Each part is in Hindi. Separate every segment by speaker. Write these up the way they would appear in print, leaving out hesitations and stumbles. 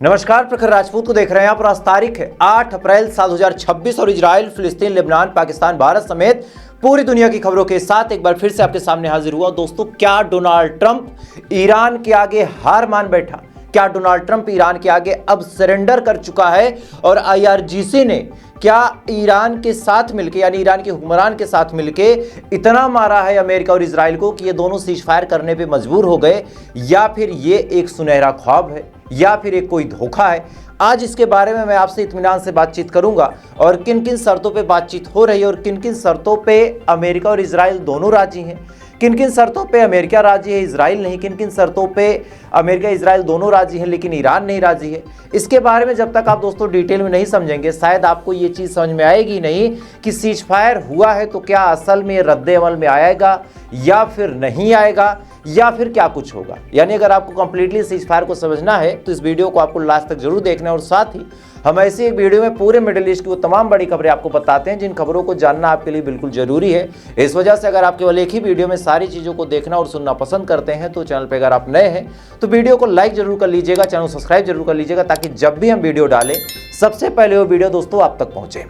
Speaker 1: नमस्कार, प्रखर राजपूत को देख रहे हैं आप। आज तारीख है 8 अप्रैल साल 2026 और इजराइल, फिलिस्तीन, लेबनान, पाकिस्तान, भारत समेत पूरी दुनिया की खबरों के साथ एक बार फिर से आपके सामने हाजिर हुआ। दोस्तों, क्या डोनाल्ड ट्रंप ईरान के आगे हार मान बैठा? क्या डोनाल्ड ट्रंप ईरान के आगे अब सरेंडर कर चुका है? और IRGC ने क्या ईरान के साथ मिलकर, यानी ईरान के हुक्मरान के साथ मिलकर इतना मारा है अमेरिका और इजराइल को कि ये दोनों सीज फायर करने पे मजबूर हो गए, या फिर ये एक सुनहरा ख्वाब है, या फिर एक कोई धोखा है? आज इसके बारे में मैं आपसे इत्मीनान से बातचीत करूंगा और किन किन शर्तों पे बातचीत हो रही है और किन किन शर्तों पे अमेरिका और इजराइल दोनों राजी हैं, किन किन शर्तों पे अमेरिका राजी है, इजराइल नहीं, किन किन शर्तों पे अमेरिका इजराइल दोनों राजी हैं लेकिन ईरान नहीं राजी है। इसके बारे में जब तक आप दोस्तों डिटेल में नहीं समझेंगे, शायद आपको ये चीज़ समझ में आएगी नहीं कि सीज फायर हुआ है तो क्या असल में रद्द अमल में आएगा या फिर नहीं आएगा, या फिर क्या कुछ होगा। यानी अगर आपको कंप्लीटली सीज फायर को समझना है तो इस वीडियो को आपको लास्ट तक जरूर देखना है। और साथ ही हम ऐसी एक वीडियो में पूरे मिडिल ईस्ट की वो तमाम बड़ी खबरें आपको बताते हैं जिन खबरों को जानना आपके लिए बिल्कुल जरूरी है। इस वजह से अगर आप केवल एक ही वीडियो में सारी चीज़ों को देखना और सुनना पसंद करते हैं तो चैनल पर अगर आप नए हैं तो वीडियो को लाइक जरूर कर लीजिएगा, चैनल सब्सक्राइब जरूर कर लीजिएगा, ताकि जब भी हम वीडियो डालें सबसे पहले वो वीडियो दोस्तों आप तक पहुंचे।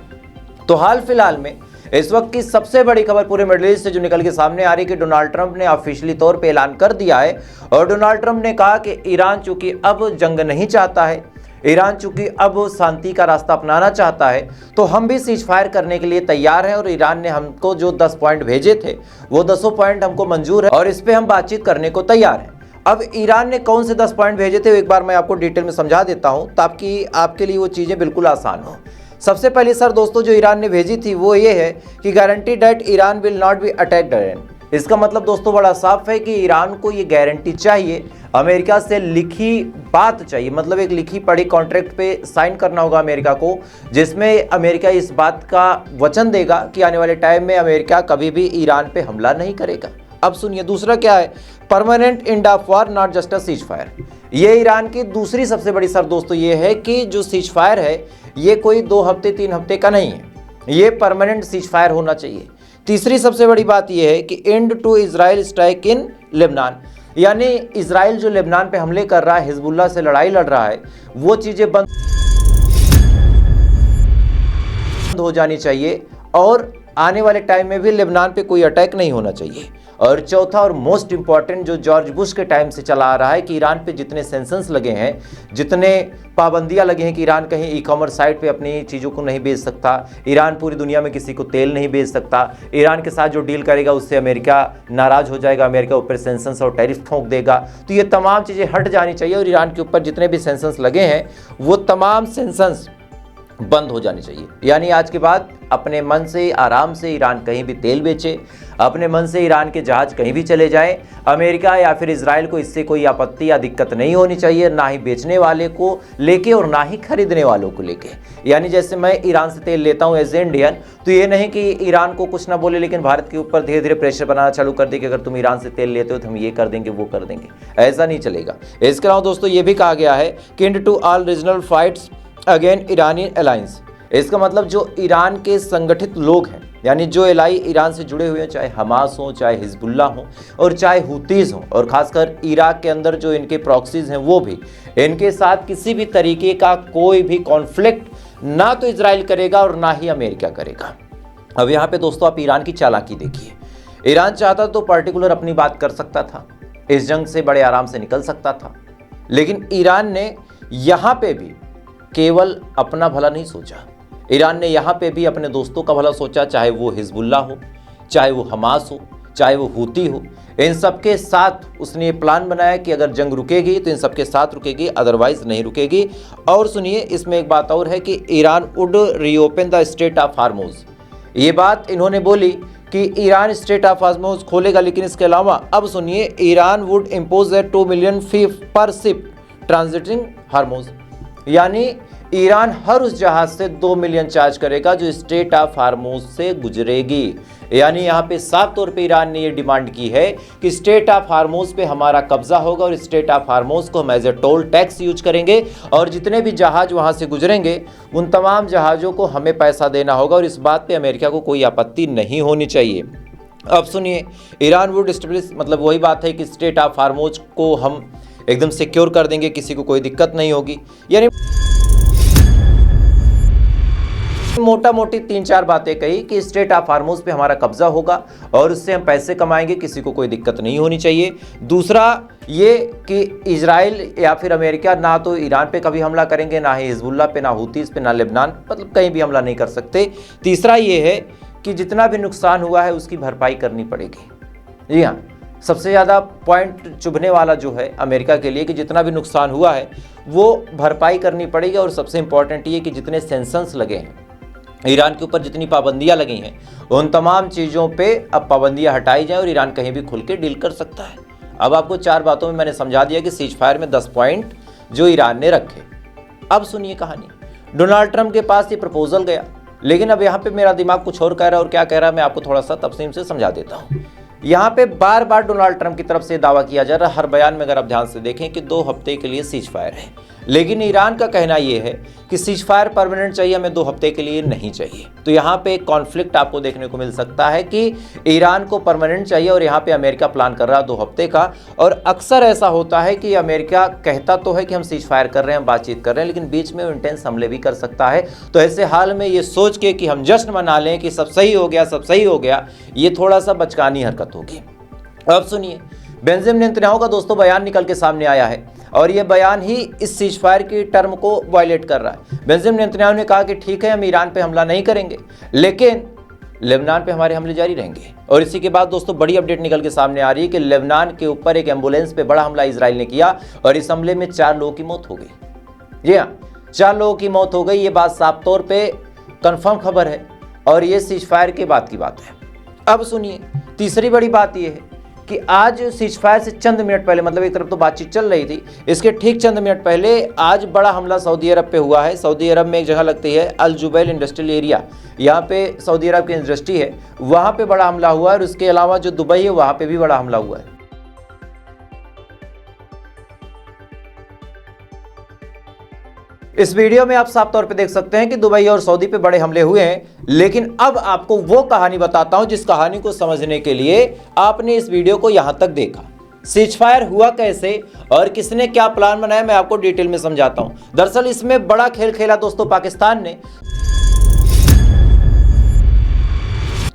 Speaker 1: तो हाल फिलहाल में इस वक्त की सबसे बड़ी खबर पूरे मिडिल ईस्ट से जो निकल के सामने आ रही है कि डोनाल्ड ट्रंप ने ऑफिशियली तौर पे ऐलान कर दिया है। और डोनाल्ड ट्रंप ने कहा कि ईरान चूंकि अब जंग नहीं चाहता है, ईरान चूंकि अब शांति का रास्ता अपनाना चाहता है, तो हम भी सीज फायर करने के लिए तैयार हैं। और ईरान ने हमको जो 10 पॉइंट भेजे थे वो 10 पॉइंट हमको मंजूर है और इस पर हम बातचीत करने को तैयार हैं। अब ईरान ने कौन से 10 पॉइंट भेजे थे एक बार मैं आपको डिटेल में समझा देता हूं ताकि आपके लिए वो चीज़ें बिल्कुल आसान हो। सबसे पहली सर दोस्तों जो ईरान ने भेजी थी वो ये है कि guarantee that Iran will not be attacked again. इसका मतलब दोस्तों बड़ा साफ है कि ईरान को ये गारंटी चाहिए, अमेरिका से लिखी बात चाहिए, मतलब एक लिखी पढ़ी कॉन्ट्रैक्ट पे साइन करना होगा अमेरिका को, जिसमें अमेरिका इस बात का वचन देगा कि आने वाले टाइम में अमेरिका कभी भी ईरान पे हमला नहीं करेगा। अब सुनिए दूसरा क्या है, permanent end of war not just a cease fire. ये ईरान की दूसरी सबसे बड़ी शर्त दोस्तों ये है कि जो सीज फायर है ये कोई 2 हफ्ते 3 हफ्ते का नहीं है, ये परमानेंट सीज फायर होना चाहिए। तीसरी सबसे बड़ी बात यह है कि end to Israel strike in Lebanon, यानी इजराइल जो लेबनान पे हमले कर रहा है, हिजबुल्लाह से लड़ाई लड़ रहा है, वो चीज़ें बंद हो जानी चाहिए और आने वाले टाइम में भी लेबनान पे कोई अटैक नहीं होना चाहिए। और चौथा और मोस्ट इंपॉर्टेंट जो जॉर्ज बुश के टाइम से चला आ रहा है कि ईरान पे जितने सेंक्शंस लगे हैं, जितने पाबंदियां लगी हैं कि ईरान कहीं ई-कॉमर्स साइट पे अपनी चीज़ों को नहीं बेच सकता, ईरान पूरी दुनिया में किसी को तेल नहीं बेच सकता, ईरान के साथ जो डील करेगा उससे अमेरिका नाराज़ हो जाएगा, अमेरिका ऊपर सेंक्शंस और टैरिफ ठोंक देगा। तो ये तमाम चीज़ें हट जानी चाहिए और ईरान के ऊपर जितने भी सेंक्शंस लगे हैं वो तमाम सेंक्शंस बंद हो जानी चाहिए। यानी आज के बाद अपने मन से आराम से ईरान कहीं भी तेल बेचे, अपने मन से ईरान के जहाज कहीं भी चले जाएं, अमेरिका या फिर इजराइल को इससे कोई आपत्ति या दिक्कत नहीं होनी चाहिए, ना ही बेचने वाले को लेके और ना ही खरीदने वालों को लेके। यानी जैसे मैं ईरान से तेल लेता हूं एज ए इंडियन, तो ये नहीं कि ईरान को कुछ ना बोले लेकिन भारत के ऊपर धीरे धीरे प्रेशर बनाना चालू कर दे कि अगर तुम ईरान से तेल लेते हो तो हम ये कर देंगे वो कर देंगे, ऐसा नहीं चलेगा। इसके अलावा दोस्तों ये भी कहा गया है कि end to all regional fights again Iranian alliance. इसका मतलब जो ईरान के संगठित लोग हैं, यानी जो एलाई ईरान से जुड़े हुए हैं, चाहे हमास हो, चाहे हिजबुल्लाह हो और चाहे हुतीज़ हो, और ख़ासकर इराक के अंदर जो इनके प्रॉक्सीज हैं वो भी, इनके साथ किसी भी तरीके का कोई भी कॉन्फ्लिक्ट ना तो इजराइल करेगा और ना ही अमेरिका करेगा। अब यहाँ पे दोस्तों आप ईरान की चालाकी देखिए। ईरान चाहता तो पर्टिकुलर अपनी बात कर सकता था, इस जंग से बड़े आराम से निकल सकता था, लेकिन ईरान ने यहाँ पे भी केवल अपना भला नहीं सोचा, ईरान ने यहाँ पे भी अपने दोस्तों का भला सोचा, चाहे वो हिजबुल्लाह हो, चाहे वो हमास हो, चाहे वो हूती हो। इन सबके साथ उसने ये प्लान बनाया कि अगर जंग रुकेगी तो इन सबके साथ रुकेगी, अदरवाइज नहीं रुकेगी। और सुनिए इसमें एक बात और है कि Iran would reopen the straight of हार्मोज। ये बात इन्होंने बोली कि ईरान स्ट्रेट ऑफ हार्मोज खोलेगा, लेकिन इसके अलावा अब सुनिए Iran would impose a 2 million fee per ship transiting हार्मोज, यानी ईरान हर उस जहाज से 2 मिलियन चार्ज करेगा जो स्ट्रेट ऑफ हार्मोज से गुजरेगी। यानी यहाँ पे साफ तौर पे ईरान ने ये डिमांड की है कि स्ट्रेट ऑफ हार्मोज पे हमारा कब्जा होगा और स्ट्रेट ऑफ हार्मोज को हम as a toll tax use करेंगे और जितने भी जहाज वहाँ से गुजरेंगे उन तमाम जहाज़ों को हमें पैसा देना होगा और इस बात पर अमेरिका को कोई आपत्ति नहीं होनी चाहिए। अब सुनिए, ईरान वुड एस्टेब्लिश, मतलब वही बात है कि स्ट्रेट ऑफ हार्मोज को हम एकदम सिक्योर कर देंगे, किसी को कोई दिक्कत नहीं होगी। यानी मोटा मोटी 3-4 बातें कही कि स्ट्रेट ऑफ हार्मोज पे हमारा कब्जा होगा और उससे हम पैसे कमाएंगे, किसी को कोई दिक्कत नहीं होनी चाहिए। दूसरा ये कि इजराइल या फिर अमेरिका ना तो ईरान पे कभी हमला करेंगे, ना ही हिजबुल्लाह पे, ना हूतीस पे, ना लेबनान, मतलब कहीं भी हमला नहीं कर सकते। तीसरा ये है कि जितना भी नुकसान हुआ है उसकी भरपाई करनी पड़ेगी। जी हाँ, सबसे ज़्यादा पॉइंट चुभने वाला जो है अमेरिका के लिए कि जितना भी नुकसान हुआ है वो भरपाई करनी पड़ेगी। और सबसे इम्पॉर्टेंट ये कि जितने सेंक्शंस लगे हैं ईरान के ऊपर, जितनी पाबंदियां लगी हैं, उन तमाम चीज़ों पे अब पाबंदियां हटाई जाएं और ईरान कहीं भी खुल के डील कर सकता है। अब आपको 4 बातों में मैंने समझा दिया कि सीज फायर में 10 पॉइंट जो ईरान ने रखे। अब सुनिए कहानी। डोनाल्ड ट्रंप के पास ये प्रपोजल गया, लेकिन अब यहाँ पे मेरा दिमाग कुछ और कह रहा है, और क्या कह रहा है मैं आपको थोड़ा सा तफसील से समझा देता हूँ। यहाँ पे बार बार डोनाल्ड ट्रंप की तरफ से दावा किया जा रहा है, हर बयान में अगर आप ध्यान से देखें, कि 2 हफ्ते के लिए सीज फायर है। लेकिन ईरान का कहना यह है कि सीज फायर परमानेंट चाहिए, हमें 2 हफ्ते के लिए नहीं चाहिए। तो यहाँ पे एक कॉन्फ्लिक्ट आपको देखने को मिल सकता है कि ईरान को परमानेंट चाहिए और यहाँ पे अमेरिका प्लान कर रहा है 2 हफ्ते का। और अक्सर ऐसा होता है कि अमेरिका कहता तो है कि हम सीज फायर कर रहे हैं, बातचीत कर रहे हैं, लेकिन बीच में इंटेंस हमले भी कर सकता है। तो ऐसे हाल में ये सोच के कि हम जश्न मना लें कि सब सही हो गया, सब सही हो गया, ये थोड़ा सा बचकानी हरकत होगी। अब सुनिए, बेंजामिन नेतन्याहू का दोस्तों बयान निकल के सामने आया है और ये बयान ही इस सीज फायर की टर्म को वायलेट कर रहा है। बेंजामिन नेतन्याहू ने कहा कि ठीक है, हम ईरान पे हमला नहीं करेंगे, लेकिन लेबनान पे हमारे हमले जारी रहेंगे। और इसी के बाद दोस्तों बड़ी अपडेट निकल के सामने आ रही है कि लेबनान के ऊपर एक एम्बुलेंस पे बड़ा हमला इजराइल ने किया और इस हमले में 4 लोगों की मौत हो गई। जी हाँ, 4 लोगों की मौत हो गई। ये बात साफ तौर पे कंफर्म खबर है और ये सीज फायर के बाद की बात है। अब सुनिए, तीसरी बड़ी बात ये है कि आज सीज फायर से चंद मिनट पहले, मतलब एक तरफ तो बातचीत चल रही थी, इसके ठीक चंद मिनट पहले आज बड़ा हमला सऊदी अरब पे हुआ है। सऊदी अरब में एक जगह लगती है अल जुबैल इंडस्ट्रियल एरिया, यहाँ पे सऊदी अरब की इंडस्ट्री है, वहाँ पे बड़ा हमला हुआ है। और उसके अलावा जो दुबई है वहाँ पे भी बड़ा हमला हुआ है। इस वीडियो में आप साफ तौर पे देख सकते हैं कि दुबई और सऊदी पे बड़े हमले हुए हैं। लेकिन अब आपको वो कहानी बताता हूं जिस कहानी को समझने के लिए आपने इस वीडियो को यहां तक देखा। सीज फायर हुआ कैसे और किसने क्या प्लान बनाया, मैं आपको डिटेल में समझाता हूं। दरअसल इसमें बड़ा खेल खेला दोस्तों पाकिस्तान ने।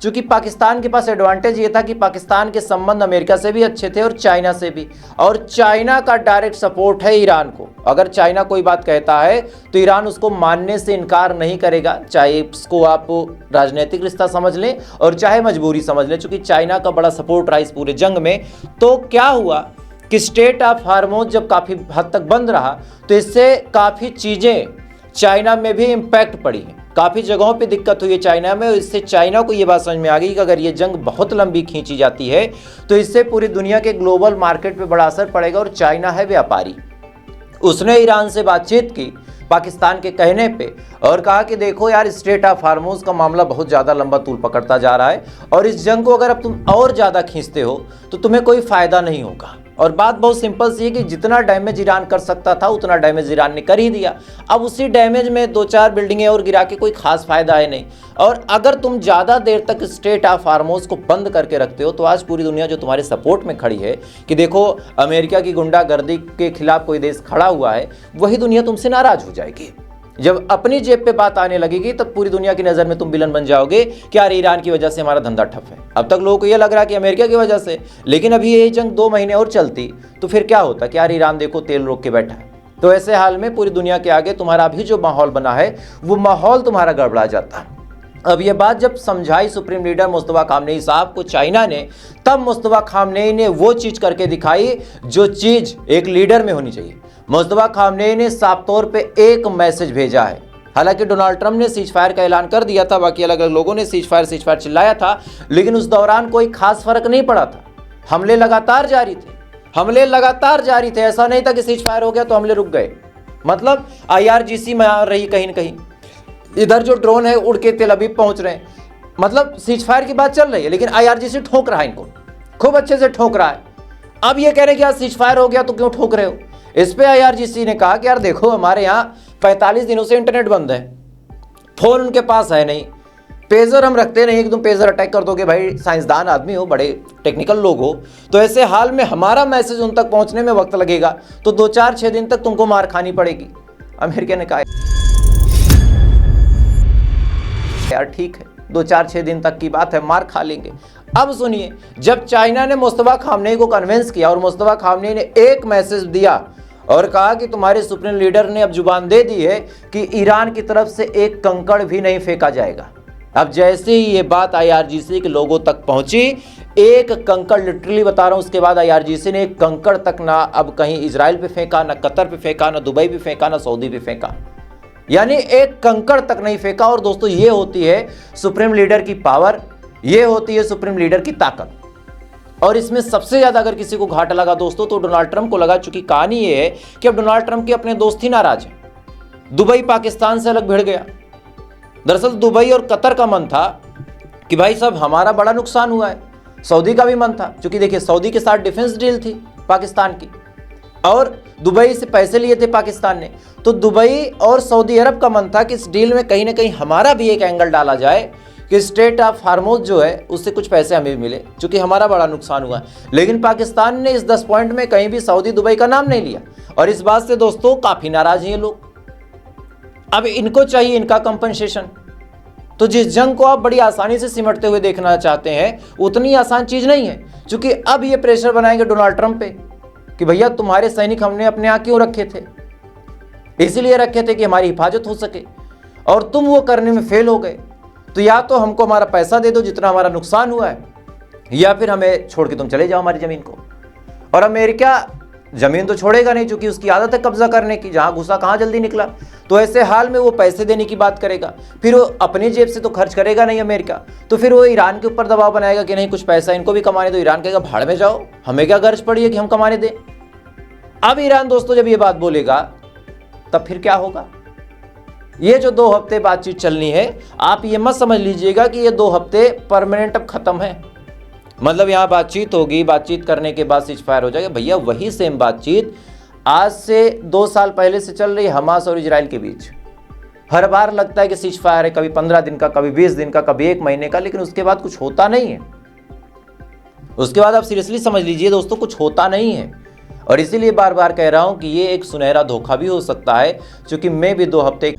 Speaker 1: चूंकि पाकिस्तान के पास एडवांटेज ये था कि पाकिस्तान के संबंध अमेरिका से भी अच्छे थे और चाइना से भी, और चाइना का डायरेक्ट सपोर्ट है ईरान को। अगर चाइना कोई बात कहता है तो ईरान उसको मानने से इनकार नहीं करेगा, चाहे इसको आप राजनीतिक रिश्ता समझ लें और चाहे मजबूरी समझ लें। चूंकि चाइना का बड़ा सपोर्ट रहा इस पूरे जंग में। तो क्या हुआ कि स्ट्रेट ऑफ हार्मोज जब काफ़ी हद तक बंद रहा तो इससे काफ़ी चीज़ें चाइना में भी इम्पैक्ट पड़ी हैं, काफ़ी जगहों पे दिक्कत हुई है चाइना में। और इससे चाइना को ये बात समझ में आ गई कि अगर ये जंग बहुत लंबी खींची जाती है तो इससे पूरी दुनिया के ग्लोबल मार्केट पे बड़ा असर पड़ेगा। और चाइना है व्यापारी, उसने ईरान से बातचीत की पाकिस्तान के कहने पे और कहा कि देखो यार, स्ट्रेट ऑफ हार्मोज का मामला बहुत ज़्यादा लंबा तूल पकड़ता जा रहा है और इस जंग को अगर अब तुम और ज़्यादा खींचते हो तो तुम्हें कोई फ़ायदा नहीं होगा। और बात बहुत सिंपल सी है कि जितना डैमेज ईरान कर सकता था उतना डैमेज ईरान ने कर ही दिया। अब उसी डैमेज में 2-4 बिल्डिंगें और गिरा के कोई खास फायदा है नहीं। और अगर तुम ज़्यादा देर तक स्ट्रेट ऑफ हार्मोज को बंद करके रखते हो तो आज पूरी दुनिया जो तुम्हारे सपोर्ट में खड़ी है कि देखो अमेरिका की गुंडागर्दी के खिलाफ कोई देश खड़ा हुआ है, वही दुनिया तुमसे नाराज हो जाएगी। जब अपनी जेब पे बात आने लगेगी तब पूरी दुनिया की नज़र में तुम विलन बन जाओगे कि यार ईरान की वजह से हमारा धंधा ठप है। अब तक लोगों को ये लग रहा है कि अमेरिका की वजह से, लेकिन अभी ये जंग 2 महीने और चलती तो फिर क्या होता कि यार ईरान देखो तेल रोक के बैठा है। तो ऐसे हाल में पूरी दुनिया के आगे तुम्हारा अभी जो माहौल बना है वो माहौल तुम्हारा गड़बड़ा जाता है। अब ये बात जब समझाई सुप्रीम लीडर मुस्तफा खामनेई साहब को चाइना ने, तब मुस्तफा खामनेई ने वो चीज़ करके दिखाई जो चीज़ एक लीडर में होनी चाहिए। मुस्तफा खामनेई ने साफ तौर पे एक मैसेज भेजा है। हालांकि डोनाल्ड ट्रंप ने सीज फायर का ऐलान कर दिया था, बाकी अलग अलग लोगों ने सीज फायर चिल्लाया था, लेकिन उस दौरान कोई खास फर्क नहीं पड़ा था। हमले लगातार जारी थे, ऐसा नहीं था कि सीज फायर हो गया तो हमले रुक गए। मतलब IRGC में आ रही कहीं न कहीं, इधर जो ड्रोन है उड़ के तेल अवीव पहुंच रहे हैं, मतलब सीज फायर की बात चल रही है, लेकिन IRGC ठोक रहा है, इनको खूब अच्छे से ठोक रहा है। अब ये कह रहे हैं कि यार सीज फायर हो गया तो क्यों ठोक रहे हो। इस पे IRGC ने कहा कि यार देखो, हमारे यहाँ 45 दिनों से इंटरनेट बंद है, फ़ोन उनके पास है नहीं, पेजर हम रखते नहीं कि तुम पेजर अटैक कर दोगे, भाई साइंसदान आदमी हो, बड़े टेक्निकल लोग हो, तो ऐसे हाल में हमारा मैसेज उन तक पहुंचने में वक्त लगेगा, तो 2-4-6 दिन तक तुमको मार खानी पड़ेगी। अमेरिका ने कहा यार ठीक है, 2-4-6 दिन तक की बात है, मार खा लेंगे। अब सुनिए, जब चाइना ने मुस्तफा खामनेई को कन्विंस किया और मुस्तफा खामनेई ने एक मैसेज दिया और कहा कि तुम्हारे सुप्रीम लीडर ने अब जुबान दे दी है कि ईरान की तरफ से एक कंकड़ भी नहीं फेंका जाएगा। अब जैसे ही ये बात IRGC के लोगों तक पहुंची, एक कंकड़, लिटरली बता रहा हूं, उसके बाद IRGC ने एक कंकड़ तक ना अब कहीं इजराइल पे फेंका, ना कतर पे फेंका, ना दुबई पे फेंका, ना सऊदी पे फेंका, यानी एक कंकड़ तक नहीं फेंका। और दोस्तों ये होती है सुप्रीम लीडर की पावर, ये होती है सुप्रीम लीडर की ताकत। और इसमें सबसे ज्यादा अगर किसी को घाटा लगा दोस्तों तो डोनाल्ड ट्रंप को लगा। चूंकि कहानी ये है कि अब डोनाल्ड ट्रंप के अपने दोस्त ही नाराज हैं। दुबई पाकिस्तान से अलग भिड़ गया। दरअसल दुबई और कतर का मन था कि भाई साहब हमारा बड़ा नुकसान हुआ है, सऊदी का भी मन था, क्योंकि देखिए सऊदी के साथ डिफेंस डील थी पाकिस्तान की, और दुबई से पैसे लिए थे पाकिस्तान ने, तो दुबई और सऊदी अरब का मन था कि इस डील में कहीं ना कहीं हमारा भी एक एंगल डाला जाए कि स्ट्रेट ऑफ हार्मोज जो है उससे कुछ पैसे हमें भी मिले, क्योंकि हमारा बड़ा नुकसान हुआ। लेकिन पाकिस्तान ने इस 10 पॉइंट में कहीं भी सऊदी दुबई का नाम नहीं लिया, और इस बात से दोस्तों काफी नाराज हैं ये लोग। अब इनको चाहिए इनका कंपनसेशन। तो जिस जंग को आप बड़ी आसानी से सिमटते हुए देखना चाहते हैं, उतनी आसान चीज नहीं है, क्योंकि अब ये प्रेशर बनाएंगे डोनाल्ड ट्रंप पे कि भैया तुम्हारे सैनिक हमने अपने यहाँ क्यों रखे थे, इसीलिए रखे थे कि हमारी हिफाजत हो सके, और तुम वो करने में फेल हो गए, तो या तो हमको हमारा पैसा दे दो जितना हमारा नुकसान हुआ है, या फिर हमें छोड़ के तुम चले जाओ हमारी जमीन को। और अमेरिका जमीन तो छोड़ेगा नहीं, क्योंकि उसकी आदत है कब्जा करने की, जहां घुसा कहां जल्दी निकला। तो ऐसे हाल में वो पैसे देने की बात करेगा, फिर वो अपनी जेब से तो खर्च करेगा नहीं अमेरिका, तो फिर वो ईरान के ऊपर दबाव बनाएगा कि नहीं कुछ पैसा इनको भी कमाने दो। ईरान कहेगा भाड़ में जाओ, हमें क्या गर्ज पड़ी है कि हम कमाने दें। अब ईरान दोस्तों जब ये बात बोलेगा तब फिर क्या होगा। ये जो 2 हफ्ते बातचीत चलनी है, आप ये मत समझ लीजिएगा कि ये 2 हफ्ते परमानेंट अब खत्म है, मतलब यहाँ बातचीत होगी, बातचीत करने के बाद सीज फायर हो जाएगा। भैया वही सेम बातचीत आज से 2 साल पहले से चल रही है हमास और इजराइल के बीच। हर बार लगता है कि सीज फायर है, कभी 15 दिन का, कभी 20 दिन का, कभी 1 महीने का, लेकिन उसके बाद कुछ होता नहीं है। उसके बाद आप सीरियसली समझ लीजिए दोस्तों, कुछ होता नहीं है। और इसीलिए बार बार कह रहा हूं कि ये एक सुनहरा धोखा भी हो सकता है, क्योंकि मैं भी 2 हफ्ते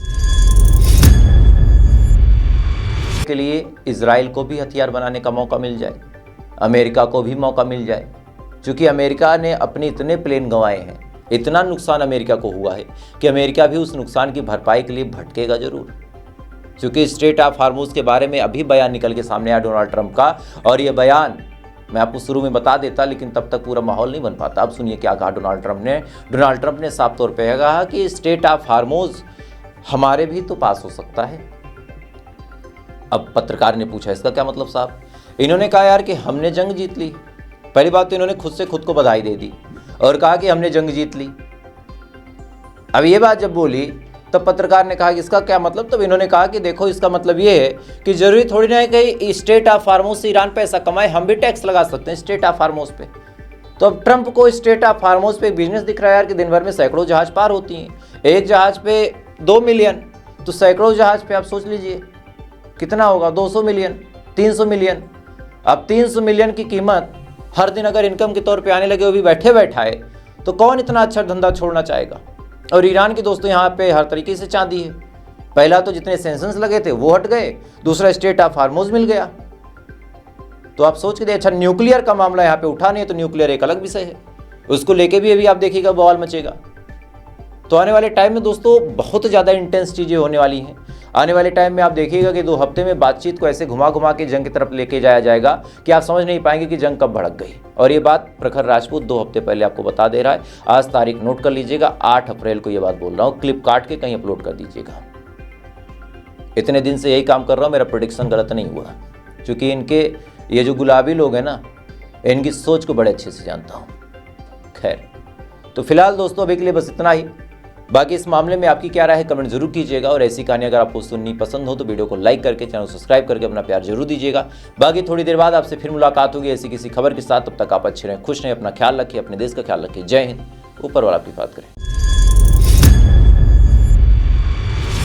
Speaker 1: के लिए इजराइल को भी हथियार बनाने का मौका मिल जाए, अमेरिका को भी मौका मिल जाए, क्योंकि अमेरिका ने अपने इतने प्लेन गंवाए हैं, इतना नुकसान अमेरिका को हुआ है कि अमेरिका भी उस नुकसान की भरपाई के लिए भटकेगा जरूर। क्योंकि स्ट्रेट ऑफ हार्मोज के बारे में अभी बयान निकल के सामने आया डोनाल्ड ट्रंप का, और ये बयान मैं आपको शुरू में बता देता, लेकिन तब तक पूरा माहौल नहीं बन पाता। अब सुनिए क्या कहा डोनाल्ड ट्रंप ने। डोनाल्ड ट्रंप ने साफ तौर पे कहा कि स्ट्रेट ऑफ हार्मोज हमारे भी तो पास हो सकता है। अब पत्रकार ने पूछा इसका क्या मतलब साहब। इन्होंने कहा यार कि हमने जंग जीत ली। पहली बात तो इन्होंने खुद से खुद को बधाई दे दी और कहा कि हमने जंग जीत ली। अब ये बात जब बोली तब पत्रकार ने कहा कि इसका क्या मतलब। तब इन्होंने कहा कि देखो इसका मतलब ये है कि जरूरी थोड़ी ना है कि स्ट्रेट ऑफ हार्मोज से ईरान पैसा कमाए, हम भी टैक्स लगा सकते हैं स्ट्रेट ऑफ हार्मोज पे। तो अब ट्रंप को स्ट्रेट ऑफ हार्मोज पे बिजनेस दिख रहा है यार कि दिन भर में सैकड़ों जहाज पार होती हैं। एक जहाज पे 2 मिलियन, तो सैकड़ों जहाज पे आप सोच लीजिए कितना होगा, 200 मिलियन, 300 मिलियन। अब 300 मिलियन की कीमत हर दिन अगर इनकम के तौर पे आने लगे, वो भी बैठे बैठाए, तो कौन इतना अच्छा धंधा छोड़ना चाहेगा। और ईरान की दोस्तों यहाँ पे हर तरीके से चांदी है। पहला तो जितने सेंक्शंस लगे थे वो हट गए, दूसरा स्ट्रेट ऑफ हार्मोज मिल गया। तो आप सोच के देखिए, अच्छा न्यूक्लियर का मामला यहाँ पे उठा नहीं है, तो न्यूक्लियर एक अलग विषय है, उसको लेके भी अभी आप देखिएगा बवाल मचेगा। तो आने वाले टाइम में दोस्तों बहुत ज़्यादा इंटेंस चीज़ें होने वाली हैं। आने वाले टाइम में आप देखिएगा कि 2 हफ्ते में बातचीत को ऐसे घुमा घुमा के जंग की तरफ लेके जाया जाएगा कि आप समझ नहीं पाएंगे कि जंग कब भड़क गई। और ये बात प्रखर राजपूत 2 हफ्ते पहले आपको बता दे रहा है। आज तारीख नोट कर लीजिएगा, 8 अप्रैल को ये बात बोल रहा हूँ। क्लिप काट के कहीं अपलोड कर दीजिएगा। इतने दिन से यही काम कर रहा हूँ, मेरा प्रेडिक्शन गलत नहीं हुआ, क्योंकि इनके ये जो गुलाबी लोग हैं ना, इनकी सोच को बड़े अच्छे से जानता हूँ। खैर, तो फिलहाल दोस्तों अभी के लिए बस इतना ही। बाकी इस मामले में आपकी क्या राय है कमेंट जरूर कीजिएगा, और ऐसी कहानी अगर आपको सुननी पसंद हो तो वीडियो को लाइक करके चैनल सब्सक्राइब करके अपना प्यार जरूर दीजिएगा। बाकी थोड़ी देर बाद आपसे फिर मुलाकात होगी ऐसी किसी खबर के साथ। तब तक आप अच्छे रहें, खुश रहें, अपना ख्याल रखिए, अपने देश का ख्याल रखिए। जय हिंद, ऊपर वाला आपकी बात करें।